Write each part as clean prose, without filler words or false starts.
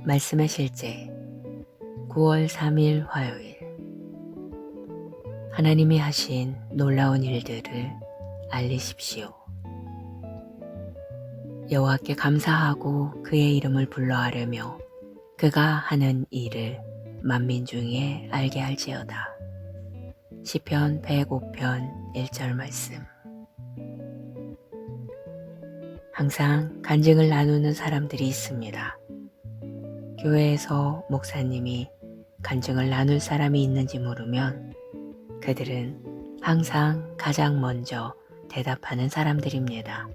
말씀의 실제 9월 3일 화요일. 하나님이 하신 놀라운 일들을 알리십시오. 여호와께 감사하고 그의 이름을 불러하려며 그가 하는 일을 만민 중에 알게 할지어다. 시편 105편 1절 말씀. 항상 간증을 나누는 사람들이 있습니다. 교회에서 목사님이 간증을 나눌 사람이 있는지 물으면 그들은 항상 가장 먼저 대답하는 사람들입니다.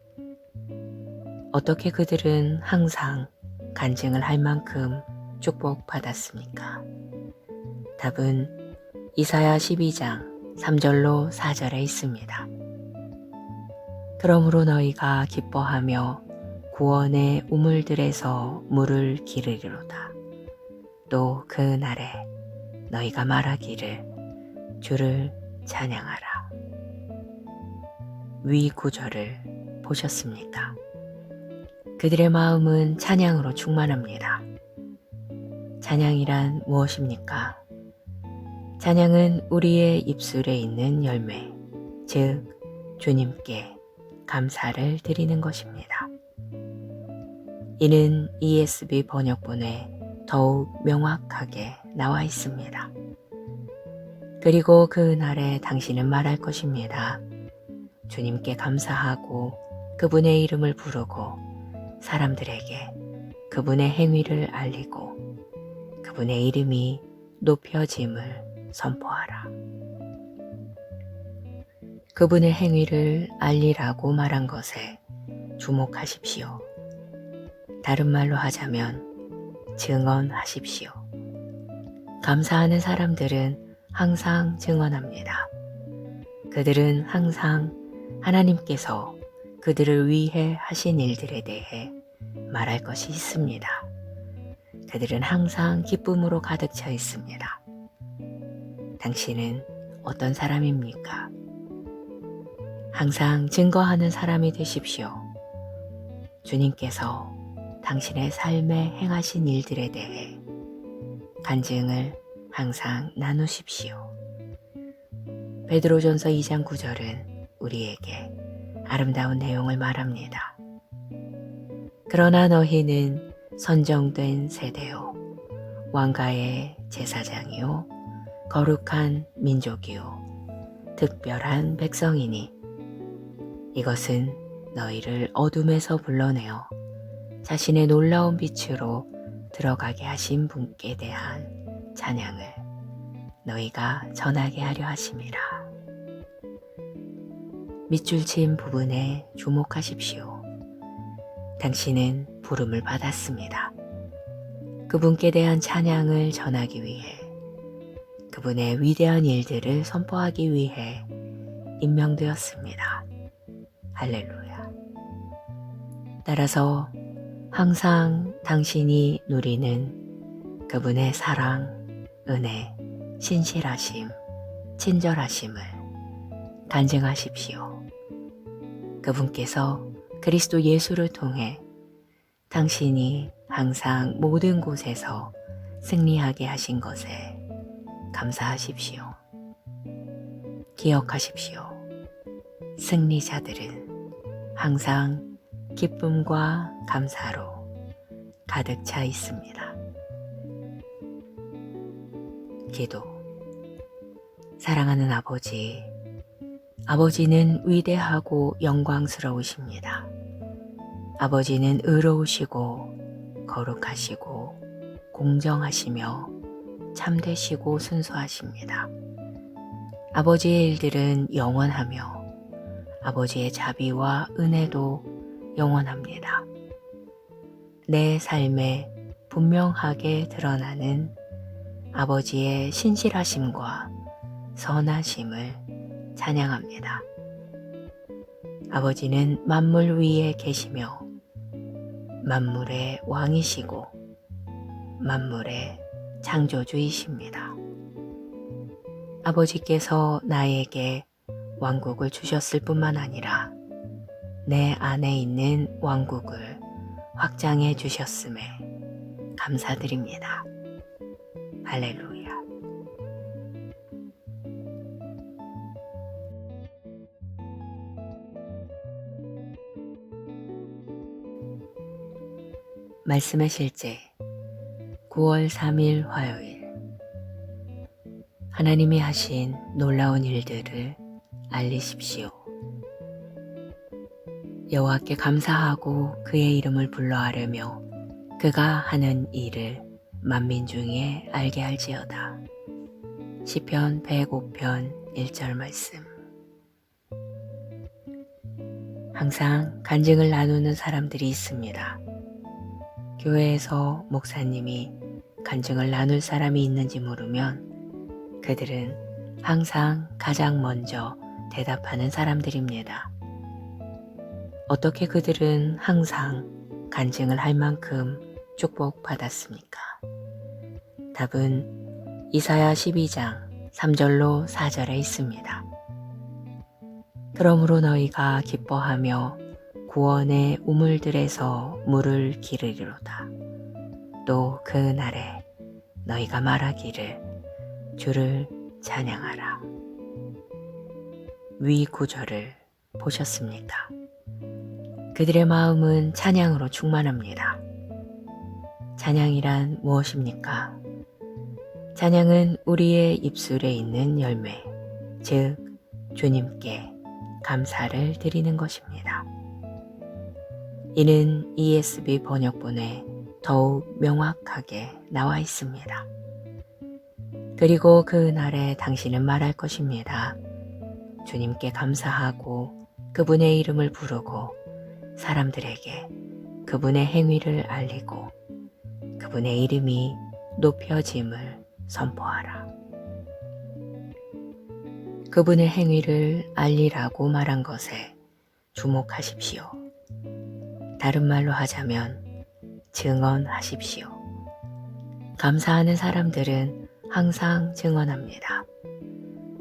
어떻게 그들은 항상 간증을 할 만큼 축복받았습니까? 답은 이사야 12장 3절로 4절에 있습니다. 그러므로 너희가 기뻐하며 구원의 우물들에서 물을 기르리로다. 또 그 날에 너희가 말하기를 주를 찬양하라. 위 구절을 보셨습니까? 그들의 마음은 찬양으로 충만합니다. 찬양이란 무엇입니까? 찬양은 우리의 입술에 있는 열매, 즉 주님께 감사를 드리는 것입니다. 이는 ESV 번역본에 더욱 명확하게 나와 있습니다. 그리고 그 날에 당신은 말할 것입니다. 주님께 감사하고 그분의 이름을 부르고 사람들에게 그분의 행위를 알리고 그분의 이름이 높여짐을 선포하라. 그분의 행위를 알리라고 말한 것에 주목하십시오. 다른 말로 하자면 증언하십시오. 감사하는 사람들은 항상 증언합니다. 그들은 항상 하나님께서 그들을 위해 하신 일들에 대해 말할 것이 있습니다. 그들은 항상 기쁨으로 가득 차 있습니다. 당신은 어떤 사람입니까? 항상 증거하는 사람이 되십시오. 주님께서 당신의 삶에 행하신 일들에 대해 간증을 항상 나누십시오. 베드로전서 2장 9절은 우리에게 아름다운 내용을 말합니다. 그러나 너희는 선정된 세대요, 왕가의 제사장이요, 거룩한 민족이요, 특별한 백성이니 이것은 너희를 어둠에서 불러내어 자신의 놀라운 빛으로 들어가게 하신 분께 대한 찬양을 너희가 전하게 하려 하심이라. 밑줄 친 부분에 주목하십시오. 당신은 부름을 받았습니다. 그분께 대한 찬양을 전하기 위해, 그분의 위대한 일들을 선포하기 위해 임명되었습니다. 할렐루야. 따라서 항상 당신이 누리는 그분의 사랑, 은혜, 신실하심, 친절하심을 간증하십시오. 그분께서 그리스도 예수를 통해 당신이 항상 모든 곳에서 승리하게 하신 것에 감사하십시오. 기억하십시오. 승리자들은 항상 기쁨과 감사로 가득 차 있습니다. 기도. 사랑하는 아버지, 아버지는 위대하고 영광스러우십니다. 아버지는 의로우시고 거룩하시고 공정하시며 참되시고 순수하십니다. 아버지의 일들은 영원하며 아버지의 자비와 은혜도 영원합니다. 내 삶에 분명하게 드러나는 아버지의 신실하심과 선하심을 찬양합니다. 아버지는 만물 위에 계시며 만물의 왕이시고 만물의 창조주이십니다. 아버지께서 나에게 왕국을 주셨을 뿐만 아니라 내 안에 있는 왕국을 확장해 주셨음에 감사드립니다. 할렐루야. 말씀의 실제 9월 3일 화요일. 하나님이 하신 놀라운 일들을 알리십시오. 여호와께 감사하고 그의 이름을 불러하려며 그가 하는 일을 만민 중에 알게 할지어다. 시편 105편 1절 말씀. 항상 간증을 나누는 사람들이 있습니다. 교회에서 목사님이 간증을 나눌 사람이 있는지 물으면 그들은 항상 가장 먼저 대답하는 사람들입니다. 어떻게 그들은 항상 간증을 할 만큼 축복받았습니까? 답은 이사야 12장 3절로 4절에 있습니다. 그러므로 너희가 기뻐하며 구원의 우물들에서 물을 기르리로다. 또 그 날에 너희가 말하기를 주를 찬양하라. 위 구절을 보셨습니까? 그들의 마음은 찬양으로 충만합니다. 찬양이란 무엇입니까? 찬양은 우리의 입술에 있는 열매, 즉 주님께 감사를 드리는 것입니다. 이는 ESV 번역본에 더욱 명확하게 나와 있습니다. 그리고 그 날에 당신은 말할 것입니다. 주님께 감사하고 그분의 이름을 부르고 사람들에게 그분의 행위를 알리고 그분의 이름이 높여짐을 선포하라. 그분의 행위를 알리라고 말한 것에 주목하십시오. 다른 말로 하자면 증언하십시오. 감사하는 사람들은 항상 증언합니다.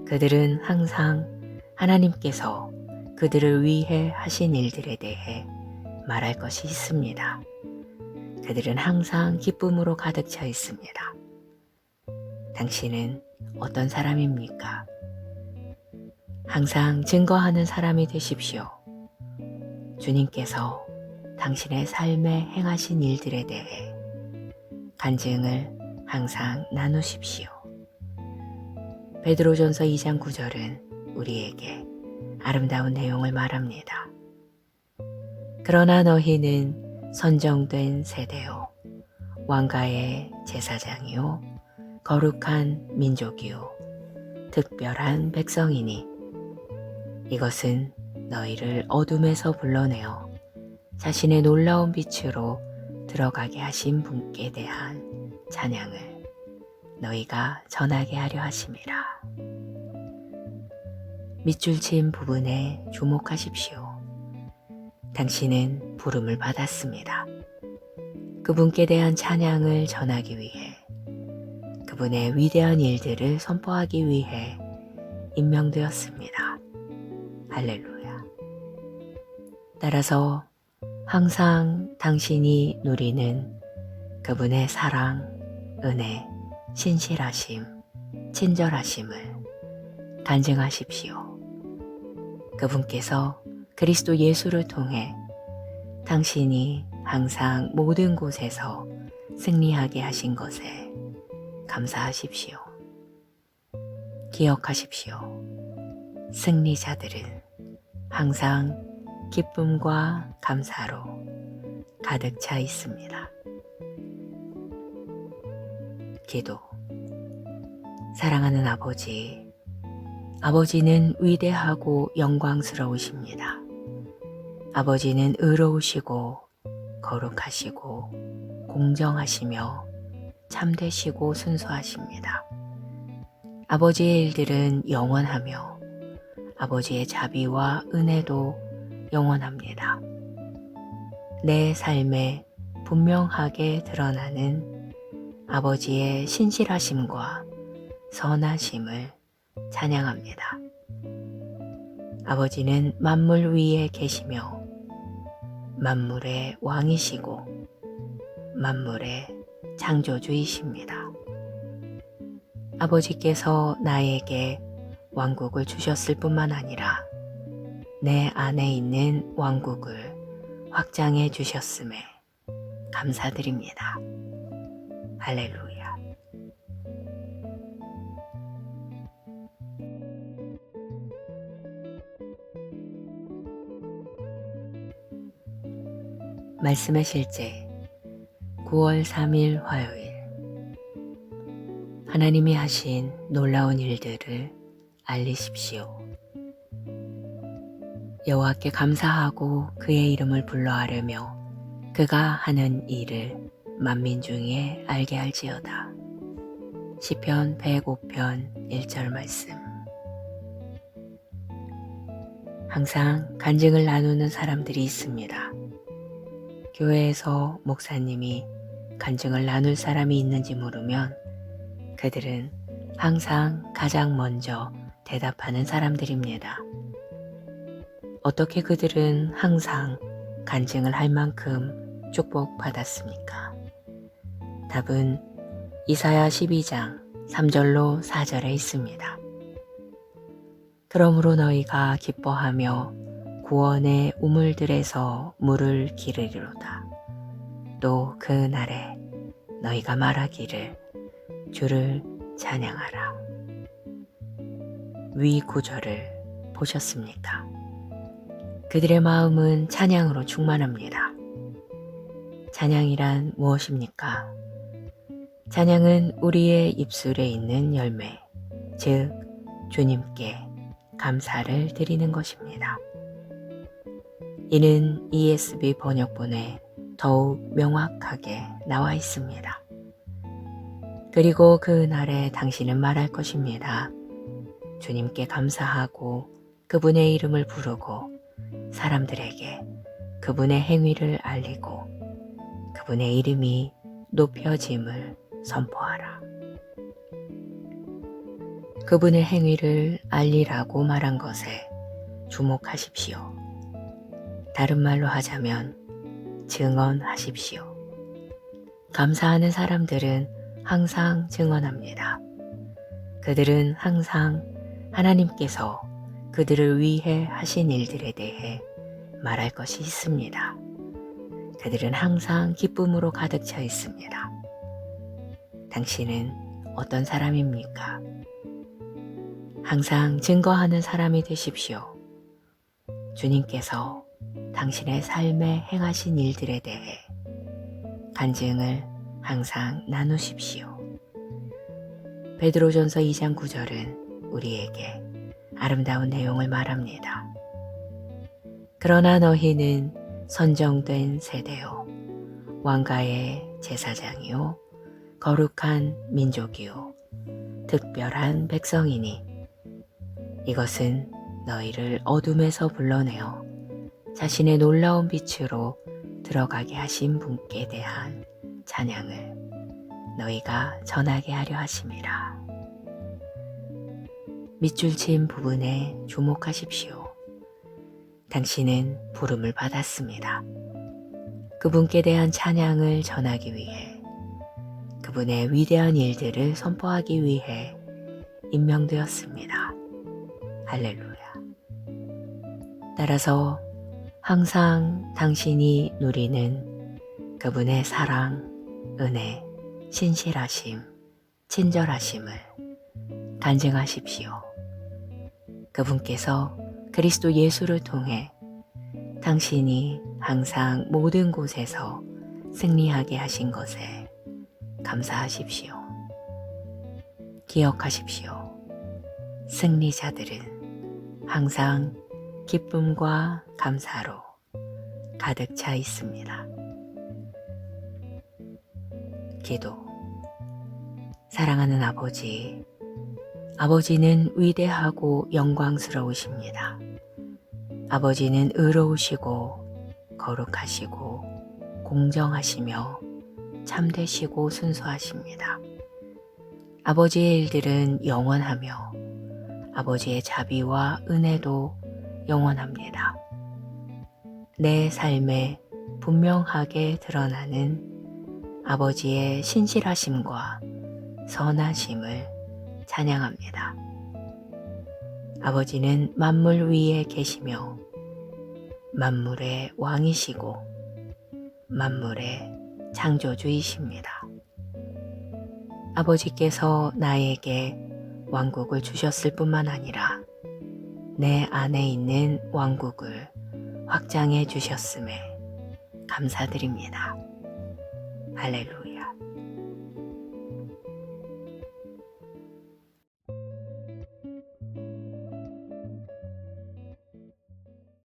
그들은 항상 하나님께서 그들을 위해 하신 일들에 대해 말할 것이 있습니다. 그들은 항상 기쁨으로 가득 차 있습니다. 당신은 어떤 사람입니까? 항상 증거하는 사람이 되십시오. 주님께서 당신의 삶에 행하신 일들에 대해 간증을 항상 나누십시오. 베드로전서 2장 9절은 우리에게 아름다운 내용을 말합니다. 그러나 너희는 선정된 세대요, 왕가의 제사장이요, 거룩한 민족이요, 특별한 백성이니 이것은 너희를 어둠에서 불러내어 자신의 놀라운 빛으로 들어가게 하신 분께 대한 찬양을 너희가 전하게 하려 하심이라. 밑줄 친 부분에 주목하십시오. 당신은 부름을 받았습니다. 그분께 대한 찬양을 전하기 위해, 그분의 위대한 일들을 선포하기 위해 임명되었습니다. 할렐루야. 따라서 항상 당신이 누리는 그분의 사랑, 은혜, 신실하심, 친절하심을 간증하십시오. 그분께서 그리스도 예수를 통해 당신이 항상 모든 곳에서 승리하게 하신 것에 감사하십시오. 기억하십시오. 승리자들은 항상 기쁨과 감사로 가득 차 있습니다. 기도. 사랑하는 아버지, 아버지는 위대하고 영광스러우십니다. 아버지는 의로우시고 거룩하시고 공정하시며 참되시고 순수하십니다. 아버지의 일들은 영원하며 아버지의 자비와 은혜도 영원합니다. 내 삶에 분명하게 드러나는 아버지의 신실하심과 선하심을 찬양합니다. 아버지는 만물 위에 계시며 만물의 왕이시고 만물의 창조주이십니다. 아버지께서 나에게 왕국을 주셨을 뿐만 아니라 내 안에 있는 왕국을 확장해 주셨음에 감사드립니다. 할렐루야. 말씀의 실제 9월 3일 화요일. 하나님이 하신 놀라운 일들을 알리십시오. 여호와께 감사하고 그의 이름을 불러하려며 그가 하는 일을 만민 중에 알게 할지어다. 시편 105편 1절 말씀. 항상 간증을 나누는 사람들이 있습니다. 교회에서 목사님이 간증을 나눌 사람이 있는지 물으면 그들은 항상 가장 먼저 대답하는 사람들입니다. 어떻게 그들은 항상 간증을 할 만큼 축복받았습니까? 답은 이사야 12장 3절로 4절에 있습니다. 그러므로 너희가 기뻐하며 구원의 우물들에서 물을 기르리로다. 또 그 날에 너희가 말하기를 주를 찬양하라. 위 구절을 보셨습니까? 그들의 마음은 찬양으로 충만합니다. 찬양이란 무엇입니까? 찬양은 우리의 입술에 있는 열매, 즉 주님께 감사를 드리는 것입니다. 이는 ESV 번역본에 더욱 명확하게 나와 있습니다. 그리고 그 날에 당신은 말할 것입니다. 주님께 감사하고 그분의 이름을 부르고 사람들에게 그분의 행위를 알리고 그분의 이름이 높여짐을 선포하라. 그분의 행위를 알리라고 말한 것에 주목하십시오. 다른 말로 하자면 증언하십시오. 감사하는 사람들은 항상 증언합니다. 그들은 항상 하나님께서 그들을 위해 하신 일들에 대해 말할 것이 있습니다. 그들은 항상 기쁨으로 가득 차 있습니다. 당신은 어떤 사람입니까? 항상 증거하는 사람이 되십시오. 주님께서 당신의 삶에 행하신 일들에 대해 간증을 항상 나누십시오. 베드로전서 2장 9절은 우리에게 아름다운 내용을 말합니다. 그러나 너희는 선정된 세대요, 왕가의 제사장이요, 거룩한 민족이요, 특별한 백성이니 이것은 너희를 어둠에서 불러내어 자신의 놀라운 빛으로 들어가게 하신 분께 대한 찬양을 너희가 전하게 하려 하심이라. 밑줄 친 부분에 주목하십시오. 당신은 부름을 받았습니다. 그분께 대한 찬양을 전하기 위해, 그분의 위대한 일들을 선포하기 위해 임명되었습니다. 할렐루야. 따라서 항상 당신이 누리는 그분의 사랑, 은혜, 신실하심, 친절하심을 간증하십시오. 그분께서 그리스도 예수를 통해 당신이 항상 모든 곳에서 승리하게 하신 것에 감사하십시오. 기억하십시오. 승리자들은 항상 기쁨과 감사로 가득 차 있습니다. 기도. 사랑하는 아버지, 아버지는 위대하고 영광스러우십니다. 아버지는 의로우시고 거룩하시고 공정하시며 참되시고 순수하십니다. 아버지의 일들은 영원하며 아버지의 자비와 은혜도 영원합니다. 내 삶에 분명하게 드러나는 아버지의 신실하심과 선하심을 찬양합니다. 아버지는 만물 위에 계시며 만물의 왕이시고 만물의 창조주이십니다. 아버지께서 나에게 왕국을 주셨을 뿐만 아니라 내 안에 있는 왕국을 확장해 주셨음에 감사드립니다. 할렐루야.